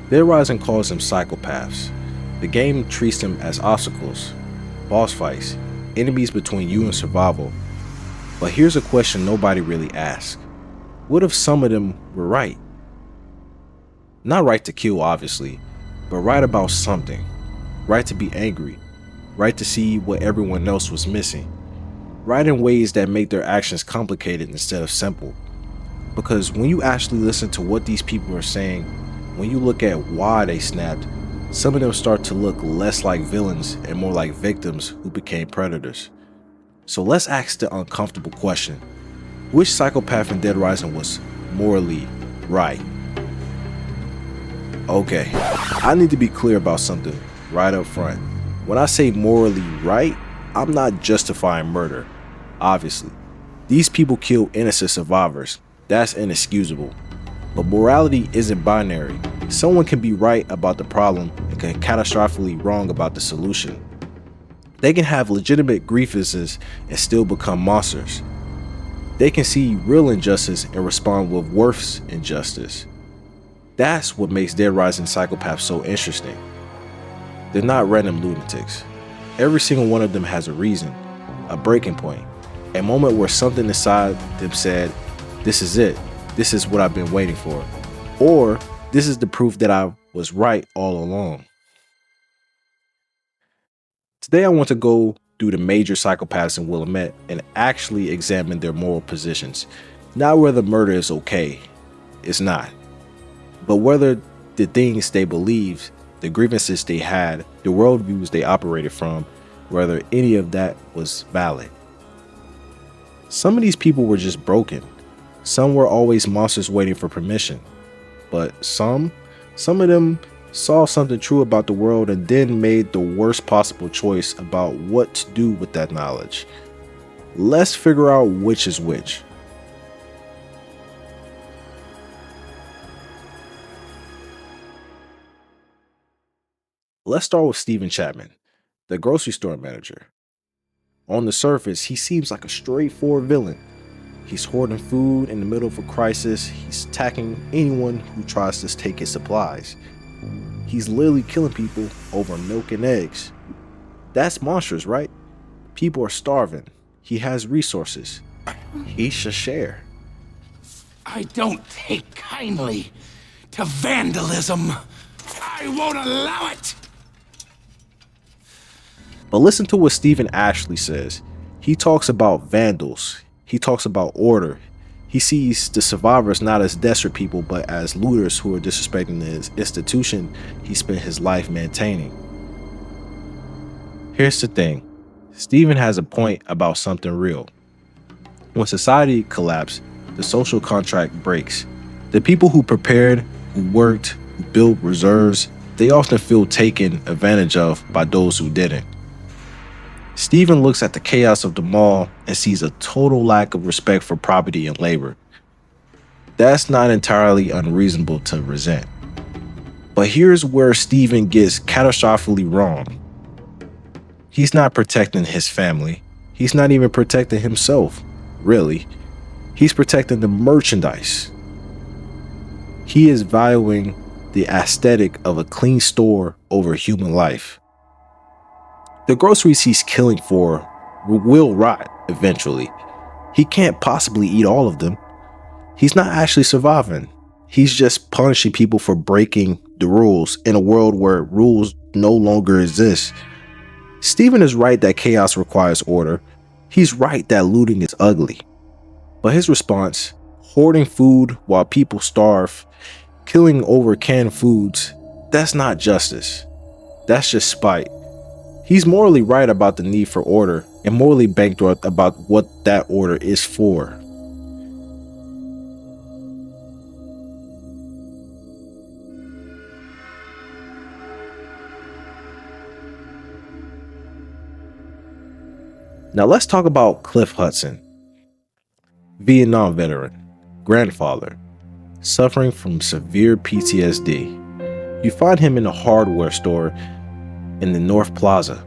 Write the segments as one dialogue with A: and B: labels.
A: Dead Rising calls them psychopaths. The game treats them as obstacles, boss fights, enemies between you and survival. But here's a question nobody really asks. What if some of them were right? Not right to kill, obviously, but right about something. Right to be angry. Right to see what everyone else was missing. Right in ways that make their actions complicated instead of simple. Because when you actually listen to what these people are saying, when you look at why they snapped, some of them start to look less like villains and more like victims who became predators. So let's ask the uncomfortable question. Which psychopath in Dead Rising was morally right? Okay, I need to be clear about something right up front. When I say morally right, I'm not justifying murder. Obviously, these people kill innocent survivors. That's inexcusable. But morality isn't binary. Someone can be right about the problem and can catastrophically wrong about the solution. They can have legitimate grievances and still become monsters. They can see real injustice and respond with worse injustice. That's what makes Dead Rising psychopaths so interesting. They're not random lunatics. Every single one of them has a reason, a breaking point, a moment where something inside them said, "This is it. This is what I've been waiting for." Or, "This is the proof that I was right all along." Today I want to go through the major psychopaths in Willamette and actually examine their moral positions. Not whether murder is okay. It's not. But whether the things they believed, the grievances they had, the worldviews they operated from, whether any of that was valid. Some of these people were just broken. Some were always monsters waiting for permission. But some of them saw something true about the world and then made the worst possible choice about what to do with that knowledge. Let's figure out which is which. Let's start with Stephen Chapman, the grocery store manager. On the surface, he seems like a straightforward villain. He's hoarding food in the middle of a crisis. He's attacking anyone who tries to take his supplies. He's literally killing people over milk and eggs. That's monstrous, right? People are starving. He has resources. He should share.
B: I don't take kindly to vandalism. I won't allow it!
A: But listen to what Stephen Ashley says. He talks about vandals. He talks about order. He sees the survivors not as desperate people, but as looters who are disrespecting the institution he spent his life maintaining. Here's the thing. Stephen has a point about something real. When society collapses, the social contract breaks. The people who prepared, who worked, who built reserves, they often feel taken advantage of by those who didn't. Stephen looks at the chaos of the mall and sees a total lack of respect for property and labor. That's not entirely unreasonable to resent. But here's where Stephen gets catastrophically wrong. He's not protecting his family. He's not even protecting himself, really. He's protecting the merchandise. He is valuing the aesthetic of a clean store over human life. The groceries he's killing for will rot eventually. He can't possibly eat all of them. He's not actually surviving. He's just punishing people for breaking the rules in a world where rules no longer exist. Stephen is right that chaos requires order. He's right that looting is ugly. But his response, hoarding food while people starve, killing over canned foods, that's not justice. That's just spite. He's morally right about the need for order and morally bankrupt about what that order is for. Now let's talk about Cliff Hudson, Vietnam veteran, grandfather, suffering from severe PTSD. You find him in a hardware store in the North Plaza.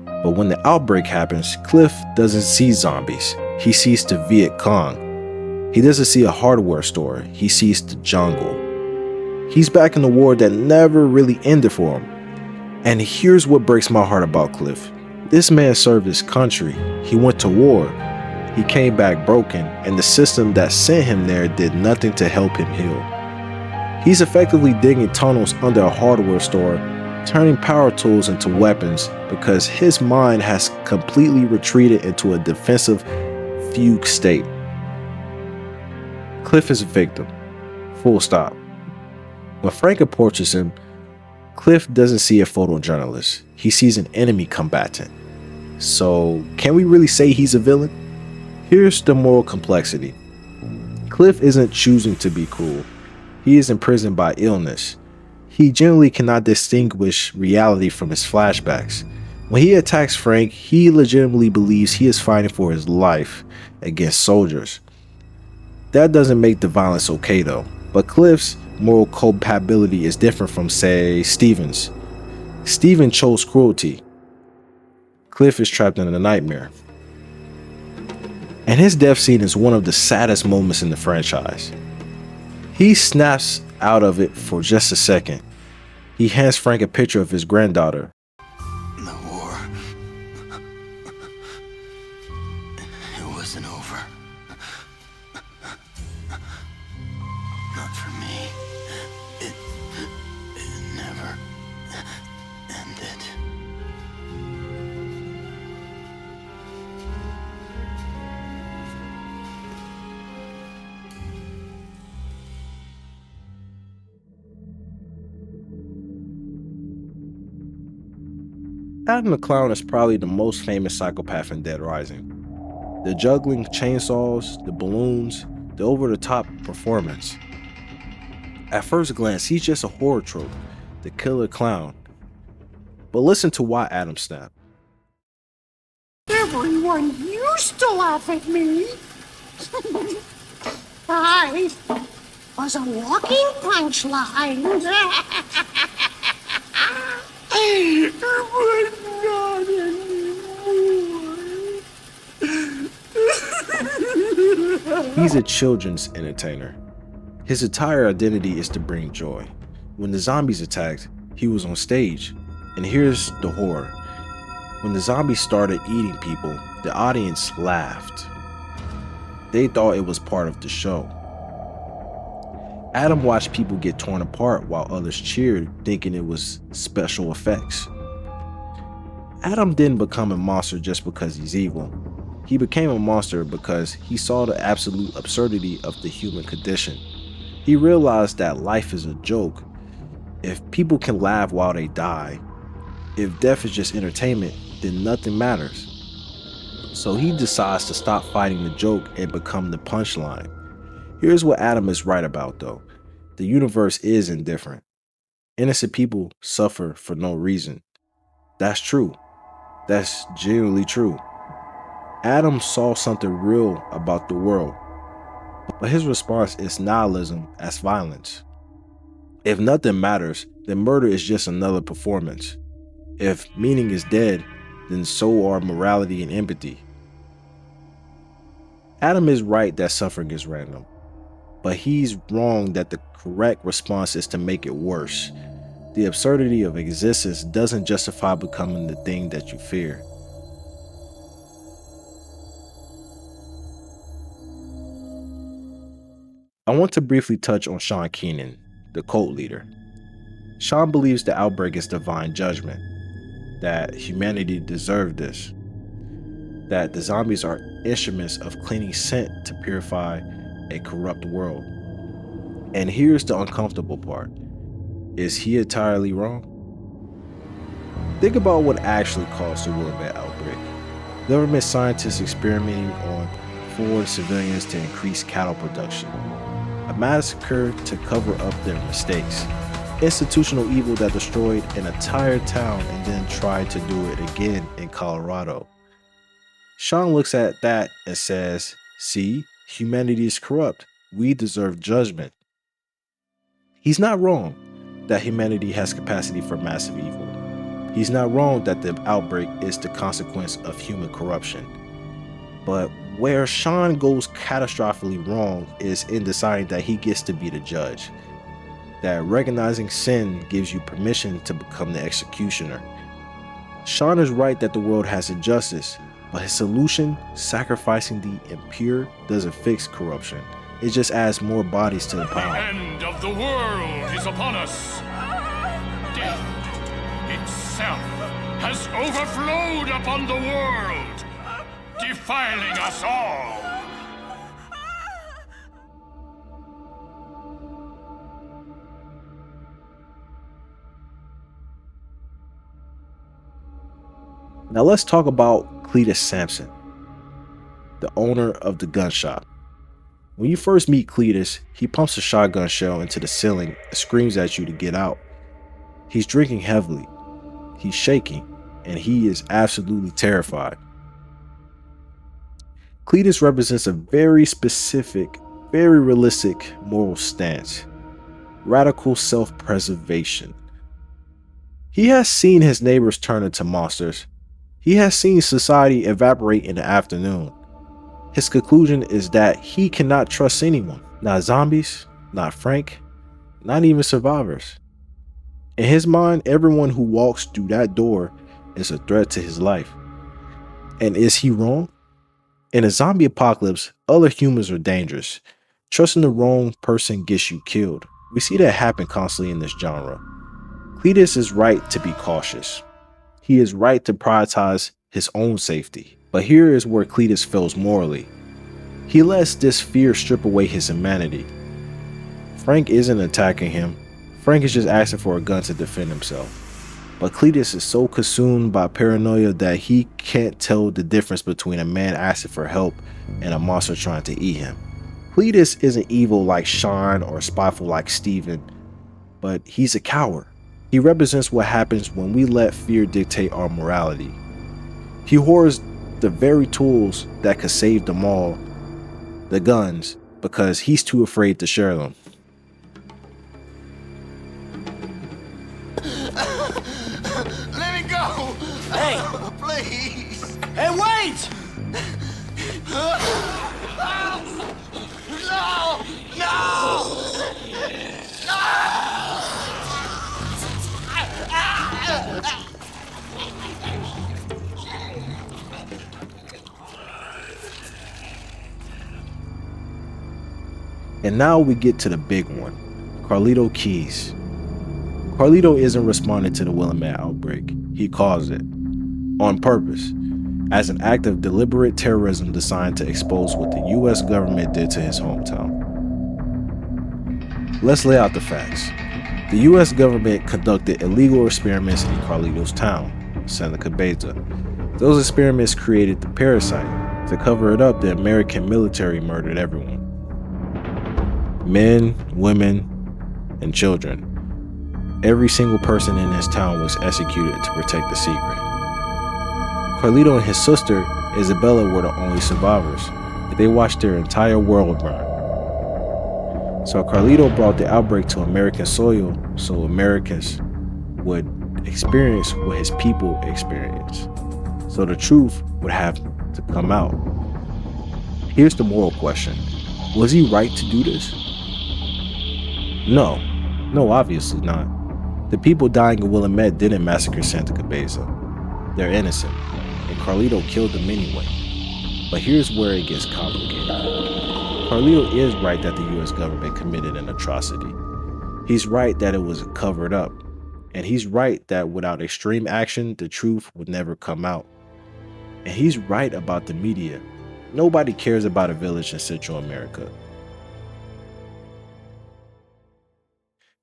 A: But when the outbreak happens, Cliff doesn't see zombies. He sees the Viet Cong. He doesn't see a hardware store. He sees the jungle. He's back in the war that never really ended for him. And here's what breaks my heart about Cliff. This man served his country. He went to war. He came back broken, and the system that sent him there did nothing to help him heal. He's effectively digging tunnels under a hardware store, turning power tools into weapons because his mind has completely retreated into a defensive, fugue state. Cliff is a victim. Full stop. When Frank approaches him, Cliff doesn't see a photojournalist. He sees an enemy combatant. So, can we really say he's a villain? Here's the moral complexity. Cliff isn't choosing to be cruel. He is imprisoned by illness. He generally cannot distinguish reality from his flashbacks. When he attacks Frank, he legitimately believes he is fighting for his life against soldiers. That doesn't make the violence okay though, but Cliff's moral culpability is different from, say, Steven's. Steven chose cruelty. Cliff is trapped in a nightmare. And his death scene is one of the saddest moments in the franchise. He snaps out of it for just a second. He hands Frank a picture of his granddaughter.
B: The war. It wasn't over. Not for me. It never ended.
A: Adam the Clown is probably the most famous psychopath in Dead Rising. The juggling chainsaws, the balloons, the over-the-top performance. At first glance, he's just a horror trope, the killer clown. But listen to why Adam snapped.
C: Everyone used to laugh at me. I was a walking punchline. But not anymore.
A: He's a children's entertainer. His entire identity is to bring joy. When the zombies attacked, he was on stage. And here's the horror. When the zombies started eating people, the audience laughed. They thought it was part of the show. Adam watched people get torn apart while others cheered, thinking it was special effects. Adam didn't become a monster just because he's evil. He became a monster because he saw the absolute absurdity of the human condition. He realized that life is a joke. If people can laugh while they die, if death is just entertainment, then nothing matters. So he decides to stop fighting the joke and become the punchline. Here's what Adam is right about though. The universe is indifferent. Innocent people suffer for no reason. That's true. That's genuinely true. Adam saw something real about the world, but his response is nihilism as violence. If nothing matters, then murder is just another performance. If meaning is dead, then so are morality and empathy. Adam is right that suffering is random, but he's wrong that the correct response is to make it worse. The absurdity of existence doesn't justify becoming the thing that you fear. I want to briefly touch on Sean Keanan, the cult leader. Sean believes the outbreak is divine judgment, that humanity deserved this, that the zombies are instruments of cleaning scent to purify a corrupt world. And here's the uncomfortable part. Is he entirely wrong? Think about what actually caused the Willamette outbreak. Government scientists experimenting on 4 civilians to increase cattle production. A massacre to cover up their mistakes. Institutional evil that destroyed an entire town and then tried to do it again in Colorado. Sean looks at that and says, see, humanity is corrupt. We deserve judgment. He's not wrong that humanity has capacity for massive evil. He's not wrong that the outbreak is the consequence of human corruption. But where Sean goes catastrophically wrong is in deciding that he gets to be the judge. that recognizing sin gives you permission to become the executioner. Sean is right that the world has injustice, but his solution, sacrificing the impure, doesn't fix corruption. It just adds more bodies to the
D: The
A: pile.
D: end of the world is upon us. Death itself has overflowed upon the world, defiling us all.
A: Now let's talk about Cletus Samson, the owner of the gun shop. When you first meet Cletus, he pumps a shotgun shell into the ceiling and screams at you to get out. He's drinking heavily, he's shaking, and he is absolutely terrified. Cletus represents a very specific, very realistic moral stance: radical self-preservation. He has seen his neighbors turn into monsters. He has seen society evaporate in the afternoon. His conclusion is that he cannot trust anyone, not zombies, not Frank, not even survivors. In his mind, everyone who walks through that door is a threat to his life. And is he wrong? In a zombie apocalypse, other humans are dangerous. Trusting the wrong person gets you killed. We see that happen constantly in this genre. Cletus is right to be cautious. He is right to prioritize his own safety. But here is where Cletus fails morally. He lets this fear strip away his humanity. Frank isn't attacking him. Frank is just asking for a gun to defend himself. But Cletus is so consumed by paranoia that he can't tell the difference between a man asking for help and a monster trying to eat him. Cletus isn't evil like Sean or spiteful like Steven, but he's a coward. He represents what happens when we let fear dictate our morality. He hoards the very tools that could save them all, the guns, because he's too afraid to share them.
B: Let me go!
E: Hey!
B: Please!
E: Hey, wait!
B: No! No!
A: And now we get to the big one, Carlito Keyes. Carlito isn't responding to the Willamette outbreak. He caused it, on purpose, as an act of deliberate terrorism designed to expose what the US government did to his hometown. Let's lay out the facts. The US government conducted illegal experiments in Carlito's town, Santa Cabeza. Those experiments created the parasite. To cover it up, the American military murdered everyone. Men, women, and children. Every single person in his town was executed to protect the secret. Carlito and his sister, Isabella, were the only survivors. They watched their entire world burn. So Carlito brought the outbreak to American soil so Americans would experience what his people experienced. So the truth would have to come out. Here's the moral question. Was he right to do this? No, obviously not. The people dying in Willamette didn't massacre Santa Cabeza. They're innocent, and Carlito killed them anyway. But here's where it gets complicated. Carlito is right that the US government committed an atrocity. He's right that it was covered up. And he's right that without extreme action, the truth would never come out. And he's right about the media. Nobody cares about a village in Central America.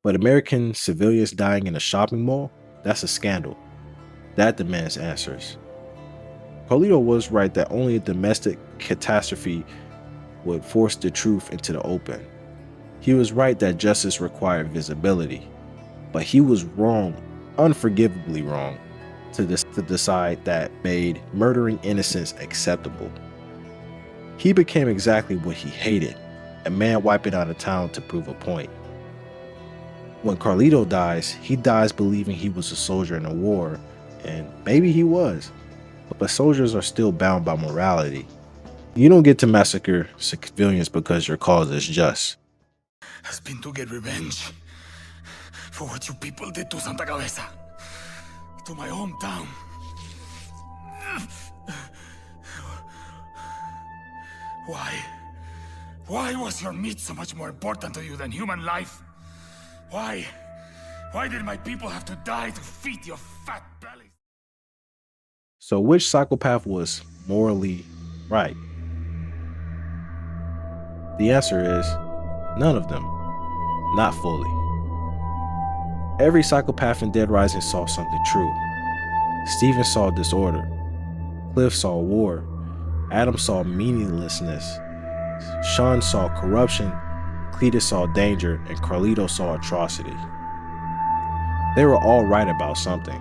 A: But American civilians dying in a shopping mall? That's a scandal. That demands answers. Carlito was right that only a domestic catastrophe would force the truth into the open. He was right that justice required visibility. But he was wrong, unforgivably wrong, to decide that made murdering innocents acceptable. He became exactly what he hated, a man wiping out a town to prove a point. When Carlito dies, he dies believing he was a soldier in a war, and maybe he was, but soldiers are still bound by morality. You don't get to massacre civilians because your cause is just.
B: Has been to get revenge.
D: for what you people did to Santa Cabeza, to my hometown. Why? Why was your meat so much more important to you than human life? Why? Why did my people have to die to feed your fat bellies?
A: So which psychopath was morally right? The answer is none of them. Not fully. Every psychopath in Dead Rising saw something true. Stephen saw disorder. Cliff saw war. Adam saw meaninglessness. Sean saw corruption. Cletus saw danger. And Carlito saw atrocity. They were all right about something.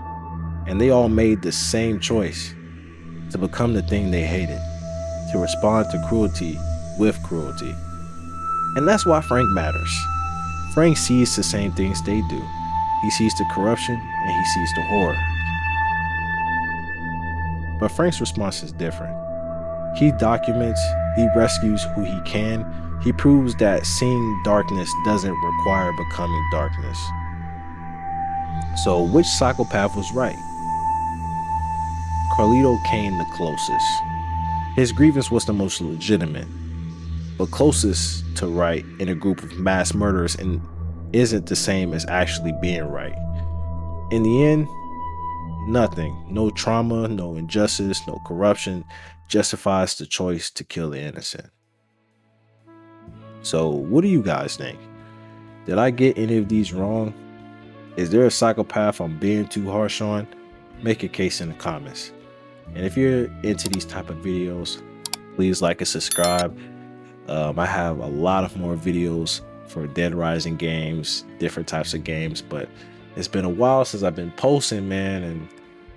A: And they all made the same choice. To become the thing they hated. To respond to cruelty with cruelty. And that's why Frank matters. Frank sees the same things they do. He sees the corruption and he sees the horror. But Frank's response is different. He documents, he rescues who he can, he proves that seeing darkness doesn't require becoming darkness. So which psychopath was right? Carlito came the closest. His grievance was the most legitimate, but closest to right in a group of mass murderers and isn't the same as actually being right. In the end, nothing, no trauma, no injustice, no corruption justifies the choice to kill the innocent. So what do you guys think? Did I get any of these wrong? Is there a psychopath I'm being too harsh on? Make a case in the comments. And if you're into these type of videos, please like and subscribe. I have a lot of more videos for Dead Rising games, different types of games, but it's been a while since I've been posting, man, and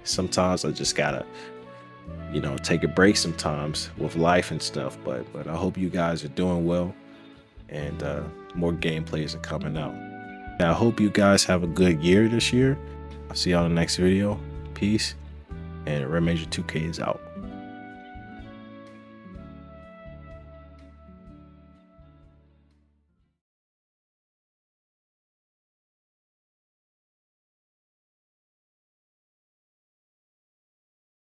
A: sometimes I just gotta, take a break sometimes with life and stuff, but I hope you guys are doing well, and more gameplays are coming out. And I hope you guys have a good year this year. I'll see y'all in the next video. Peace, and Red Major 2K is out.